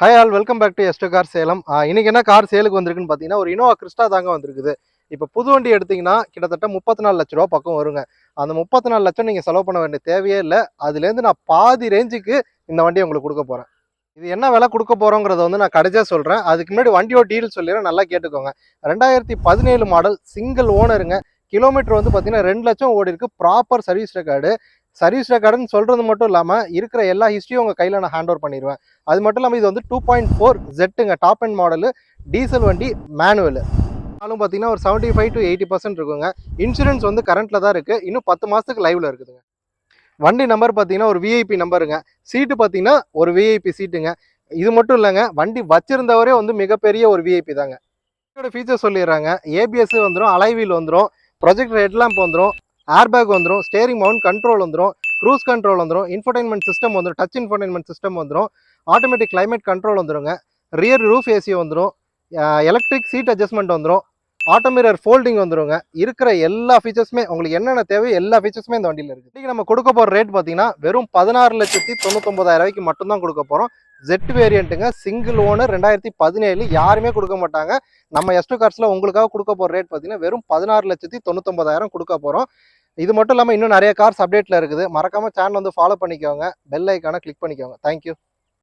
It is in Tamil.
Hi all welcome back to Esto car Salem. இன்னைக்கு என்ன கார் சேலுக்கு வந்திருக்குன்னு பார்த்தீங்கன்னா ஒரு இனோவா கிறிஸ்டா தாங்க வந்திருக்குது. இப்போ புது வண்டி எடுத்தீங்கன்னா கிட்டத்தட்ட 34 லட்ச ரூபா பக்கம் வருங்க. அந்த 34 லட்சம் நீங்கள் செலவு பண்ண வேண்டிய தேவையே இல்லை. அதுலேருந்து நான் பாதி ரேஞ்சுக்கு இந்த வண்டியை உங்களுக்கு கொடுக்க போகிறேன். இது என்ன விலை கொடுக்க போகிறோங்கிறத வந்து நான் கடைசியாக சொல்கிறேன். அதுக்கு முன்னாடி வண்டியோட டீல் சொல்லிடுறேன், நல்லா கேட்டுக்கோங்க. 2017 மாடல், சிங்கிள் ஓனருங்க. கிலோமீட்டர் வந்து பார்த்தீங்கன்னா 2 லட்சம் ஓடி இருக்கு. Proper service record. சர்வீஸ் ரெக்கார்டுன்னு சொல்கிறது மட்டும் இல்லாமல் இருக்கிற எல்லா ஹிஸ்ட்ரியும் உங்கள் கையில் நான் ஹேண்ட் ஓவர் பண்ணிடுவேன். அது மட்டும் இல்லாமல் இது வந்து 2.4 ஜெட்டுங்க, டாப் அண்ட் மாடலு, டீசல் வண்டி, மேனுவல். ஆனாலும் பார்த்தீங்கன்னா ஒரு 75 to 80% இருக்குங்க. இன்சூரன்ஸ் வந்து கரண்ட்டில் தான் இருக்குது. இன்னும் 10 மாதத்துக்கு லைவில் இருக்குதுங்க. வண்டி நம்பர் பார்த்தீங்கன்னா ஒரு விஐபி நம்பருங்க. சீட்டு பார்த்தீங்கன்னா ஒரு விஐபி சீட்டுங்க. இது மட்டும் இல்லைங்க, வண்டி வச்சிருந்தவரே வந்து மிகப்பெரிய ஒரு விஐபி தாங்க. இதோட ஃபீச்சர் சொல்லிடுறாங்க. ஏபிஎஸ் வந்துடும், அலைவீல் வந்துடும், ப்ரொஜெக்டர் ஹெட்லாம்ப் வந்துடும், ஏர்பேக் வந்துடும், ஸ்டேரிங் மவுண்ட் கண்ட்ரோல் வந்துடும், க்ரூஸ் கண்ட்ரோல் வந்துடும், இன்ஃபோடைன்மெண்ட் சிஸ்டம் வந்துடும், டச் இன்ஃபோடைன்மெண்ட் சிஸ்டம் வந்துடும், ஆட்டோமேட்டிக் கிளைமேட் கண்ட்ரோல் வந்துடுங்க, ரியர் ரூஃப் ஏசி வந்துடும், எலக்ட்ரிக் சீட் அட்ஜஸ்ட்மெண்ட் வந்துடும், ஆட்டோ மிரர் ஃபோல்டிங் வந்துடுங்க. இருக்கிற எல்லா ஃபீச்சர்ஸுமே உங்களுக்கு என்னென்ன தேவை எல்லா ஃபீச்சர்ஸுமே இந்த வண்டியில் இருக்குது. இன்றைக்கி நம்ம கொடுக்க போகிற ரேட் பார்த்தீங்கன்னா வெறும் 16,99,000 மட்டும்தான் கொடுக்க போகிறோம். ஜெட் வேரியண்ட்டுங்க, சிங்கிள் ஓனர், 2017. யாருமே கொடுக்க மாட்டாங்க. நம்ம எஸ்டோ கார்ஸில் உங்களுக்காக கொடுக்க போகிற ரேட் பார்த்தீங்கன்னா வெறும் 16,99,000 கொடுக்க போகிறோம். இது மட்டும் இல்லாமல் இன்னும் நிறைய கார்ஸ் அப்டேட்டில் இருக்குது. மறக்காமல் சேனல் வந்து ஃபாலோ பண்ணிக்கோங்க, பெல் ஐக்கானை கிளிக் பண்ணிக்கோங்க. தேங்க்யூ.